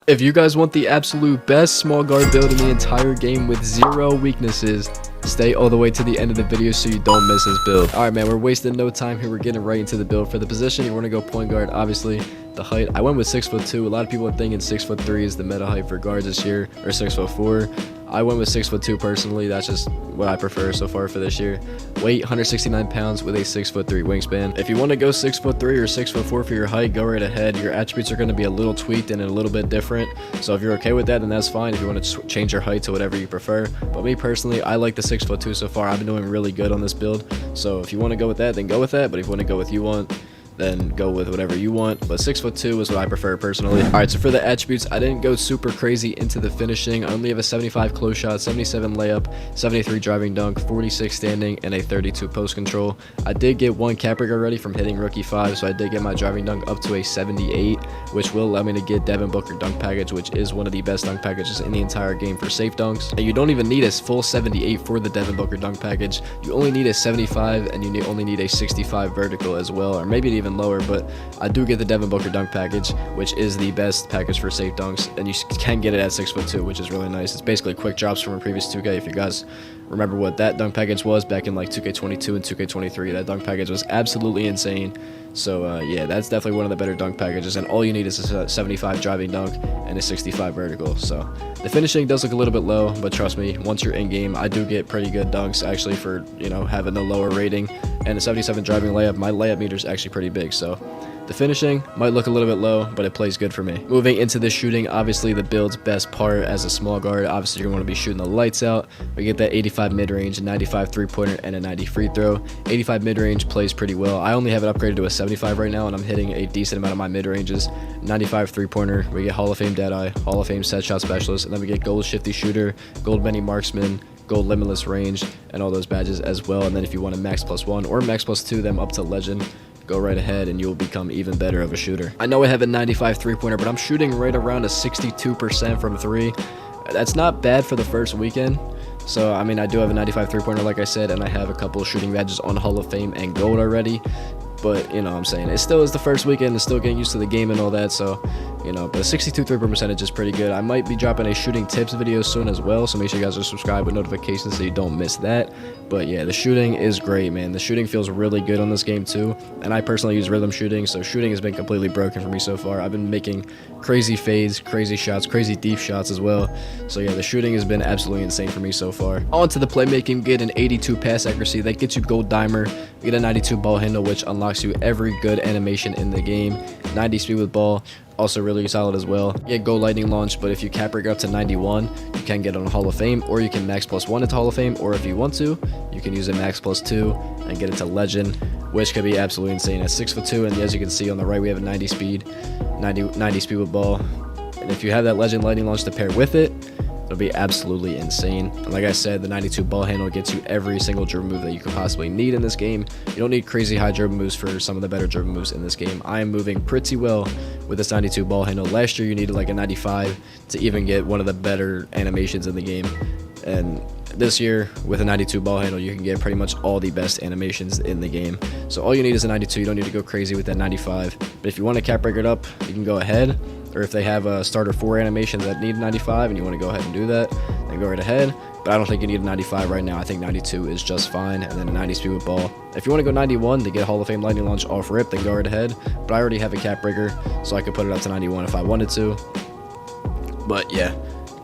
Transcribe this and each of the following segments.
If you guys want the absolute best small guard build in the entire game with 0 weaknesses, stay all the way to the end of the video so you don't miss this build. Alright man, we're wasting no time here. We're getting right into the build. For the position, you want to go point guard. Obviously, the height, I went with 6'2". A lot of people are thinking 6'3" is the meta height for guards this year, or 6'4". I went with 6'2" personally. That's just what I prefer so far for this year. Weight, 169 pounds with a 6'3" wingspan. If you want to go 6'3" or 6'4" for your height, go right ahead. Your attributes are going to be a little tweaked and a little bit different. So if you're okay with that, then that's fine. If you want to change your height to whatever you prefer. But me personally, I like the 6'2" so far. I've been doing really good on this build. So if you want to go with that, then go with that. But if you want to go with you want, then go with whatever you want. But 6'2" is what I prefer personally. Alright, so for the attributes, I didn't go super crazy into the finishing. I only have a 75 close shot, 77 layup, 73 driving dunk, 46 standing, and a 32 post control. I did get one cap rig already from hitting rookie 5, so I did get my driving dunk up to a 78, which will allow me to get Devin Booker dunk package, which is one of the best dunk packages in the entire game for safe dunks. And you don't even need a full 78 for the Devin Booker dunk package. You only need a 75, and you only need a 65 vertical as well, or maybe even lower. But I do get the Devin Booker dunk package, which is the best package for safe dunks, and you can get it at 6'2", which is really nice. It's basically quick drops from a previous 2K. If you guys remember what that dunk package was back in like 2K22 and 2K23, that dunk package was absolutely insane. So yeah, that's definitely one of the better dunk packages, and all you need is a 75 driving dunk and a 65 vertical. So the finishing does look a little bit low, but trust me, once you're in game, I do get pretty good dunks actually for, you know, having a lower rating. And a 77 driving layup, my layup meter is actually pretty big, so the finishing might look a little bit low, but it plays good for me. Moving into the shooting, obviously the build's best part as a small guard, obviously you're going to be shooting the lights out. We get that 85 mid-range, 95 three-pointer, and a 90 free throw. 85 mid-range plays pretty well. I only have it upgraded to a 75 right now, and I'm hitting a decent amount of my mid-ranges. 95 three-pointer, we get Hall of Fame Deadeye, Hall of Fame set shot specialist, and then we get gold shifty shooter, gold many marksman, gold limitless range, and all those badges as well. And then if you want a max +1 or max +2 them up to legend, go right ahead and you'll become even better of a shooter. I know I have a 95 three-pointer, but I'm shooting right around a 62% from 3. That's not bad for the first weekend. So I mean, I do have a 95 three-pointer like I said, and I have a couple shooting badges on Hall of Fame and gold already. But you know what I'm saying, it still is the first weekend, it's still getting used to the game and all that, so you know, but 62 3-point percentage is pretty good. I might be dropping a shooting tips video soon as well, so make sure you guys are subscribed with notifications so you don't miss that. But yeah, the shooting is great, man. The shooting feels really good on this game too, and I personally use rhythm shooting, so shooting has been completely broken for me so far. I've been making crazy fades, crazy shots, crazy deep shots as well. So yeah, the shooting has been absolutely insane for me so far. On to the playmaking, get an 82 pass accuracy, that gets you gold dimer. You get a 92 ball handle, which unlocks you every good animation in the game. 90 speed with ball, also really solid as well. You get gold lightning launch, but if you cap rig up to 91, you can get on Hall of Fame, or you can max +1 into Hall of Fame, or if you want to, you can use a max +2 and get it to legend, which could be absolutely insane at 6'2", and as you can see on the right, we have a 90 speed with ball. And if you have that legend lightning launch to pair with it, it'll be absolutely insane. And like I said, the 92 ball handle gets you every single dribble move that you could possibly need in this game. You don't need crazy high dribble moves for some of the better dribble moves in this game. I am moving pretty well with this 92 ball handle. Last year you needed like a 95 to even get one of the better animations in the game, and this year with a 92 ball handle you can get pretty much all the best animations in the game. So all you need is a 92. You don't need to go crazy with that 95, but if you want to cap break it up, you can go ahead. Or if they have a starter 4 animations that need 95 and you want to go ahead and do that, then go right ahead. But I don't think you need a 95 right now. I think 92 is just fine, and then a 90 speed with ball. If you want to go 91 to get Hall of Fame lightning launch off rip, then go right ahead. But I already have a cap breaker, so I could put it up to 91 if I wanted to. But yeah,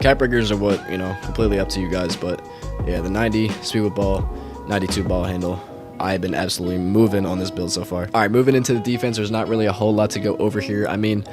cap breakers are what, you know, completely up to you guys. But yeah, the 90 speed with ball, 92 ball handle, I've been absolutely moving on this build so far. All right, moving into the defense, there's not really a whole lot to go over here. I mean,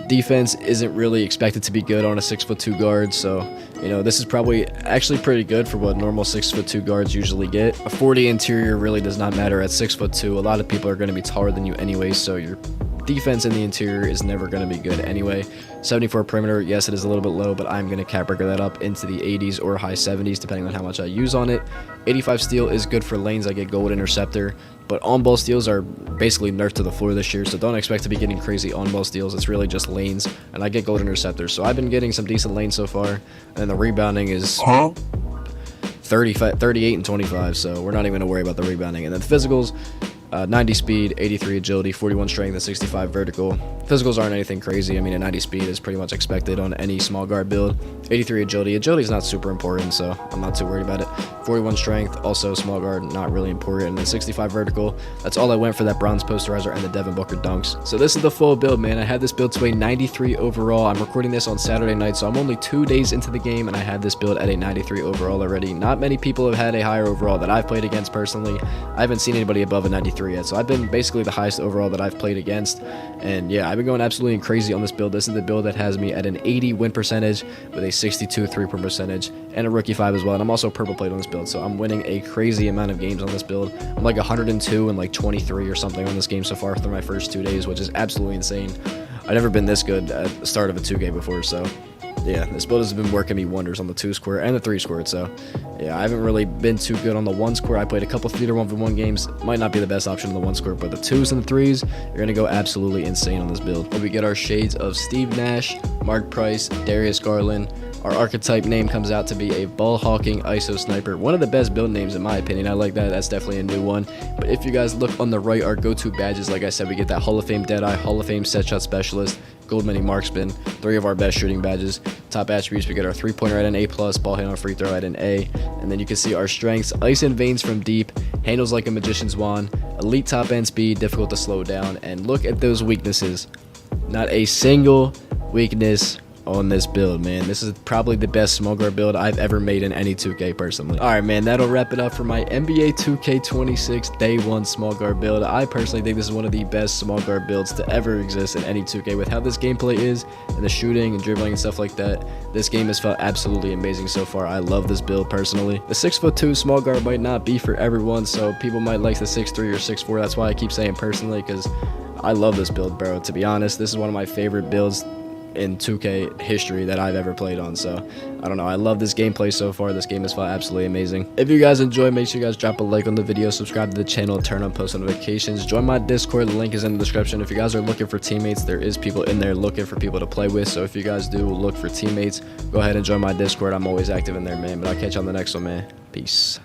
defense isn't really expected to be good on a 6'2" guard, so you know, this is probably actually pretty good for what normal 6'2" guards usually get. A 40 interior really does not matter at 6'2". A lot of people are going to be taller than you anyway, so your defense in the interior is never going to be good anyway. 74 perimeter, yes, it is a little bit low, but I'm going to cap breaker that up into the 80s or high 70s depending on how much I use on it. 85 steal is good for lanes. I get gold interceptor, but on-ball steals are basically nerfed to the floor this year, so don't expect to be getting crazy on-ball steals. It's really just lanes, and I get gold interceptors, so I've been getting some decent lanes so far, and then the rebounding is 38 and 25, so we're not even going to worry about the rebounding. And then the physicals, 90 speed, 83 agility, 41 strength, and 65 vertical. Physicals aren't anything crazy. I mean, a 90 speed is pretty much expected on any small guard build. 83 agility. Agility is not super important, so I'm not too worried about it. 41 strength, also small guard, not really important. And then 65 vertical. That's all I went for that bronze posterizer and the Devin Booker dunks. So this is the full build, man. I had this build to a 93 overall. I'm recording this on Saturday night, so I'm only 2 days into the game, and I had this build at a 93 overall already. Not many people have had a higher overall that I've played against personally. I haven't seen anybody above a 93 yet, so I've been basically the highest overall that I've played against. And yeah, I've been going absolutely crazy on this build. This is the build that has me at an 80 win percentage with a 62 3-point percentage and a rookie 5 as well. And I'm also purple plate on this build, so I'm winning a crazy amount of games on this build. I'm like 102 and like 23 or something on this game so far through my first 2 days, which is absolutely insane. I've never been this good at the start of a 2K before, so yeah, this build has been working me wonders on the 2 square and the 3 square. So yeah, I haven't really been too good on the 1 square. I played a couple theater 1v1 games. Might not be the best option on the 1 square, but the 2s and the 3s, you're gonna go absolutely insane on this build. We get our shades of Steve Nash, Mark Price, Darius Garland. Our archetype name comes out to be a ball hawking ISO sniper. One of the best build names in my opinion. I like that. That's definitely a new one. But if you guys look on the right, our go-to badges, like I said, we get that Hall of Fame Deadeye, Hall of Fame Set Shot Specialist, Gold Mini Marksman, 3 of our best shooting badges. Top attributes, we get our 3-pointer at an A+, ball hit on free throw at an A. And then you can see our strengths: ice and veins from deep, handles like a magician's wand, elite top end speed, difficult to slow down. And look at those weaknesses. Not a single weakness on this build, man. This is probably the best small guard build I've ever made in any 2K personally. Alright, man, that'll wrap it up for my NBA 2K26 day 1 small guard build. I personally think this is one of the best small guard builds to ever exist in any 2K. With how this gameplay is and the shooting and dribbling and stuff like that, this game has felt absolutely amazing so far. I love this build personally. The 6'2" small guard might not be for everyone, so people might like the 6'3" or 6'4". That's why I keep saying personally, because I love this build, bro. To be honest, this is one of my favorite builds in 2K history that I've ever played on. So I don't know, I love this gameplay so far. This game has felt absolutely amazing. If you guys enjoy, make sure you guys drop a like on the video, subscribe to the channel, turn on post notifications, join my Discord. The link is in the description. If you guys are looking for teammates, there is people in there looking for people to play with. So if you guys do look for teammates, go ahead and join my Discord. I'm always active in there, man. But I'll catch you on the next one, man. Peace.